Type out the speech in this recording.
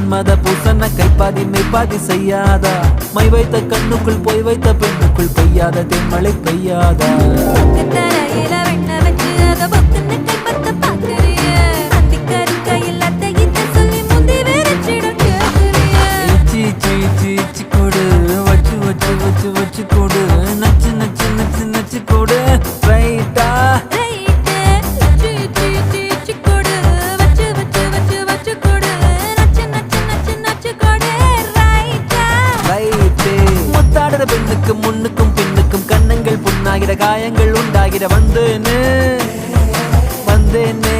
மன்மத பூசன கைப்பாதி மெய்ப்பாதி செய்யாதா my வைத்த கண்ணுக்குள் போய் வைத்த பெண்ணுக்குள் பெய்யாத தென்மழை பெய்யாதா கொடு வச்சு வச்சு வச்சு வச்சு கொடு நச்சு நச்சு நச்சு நச்சு கொடு ரைட்டா முத்தாடுற பெண்ணுக்கும் முன்னுக்கும் பின்னுக்கும் கண்ணங்கள் புண்ணாகிற காயங்கள் உண்டாகிற வந்தேனே வந்தேனே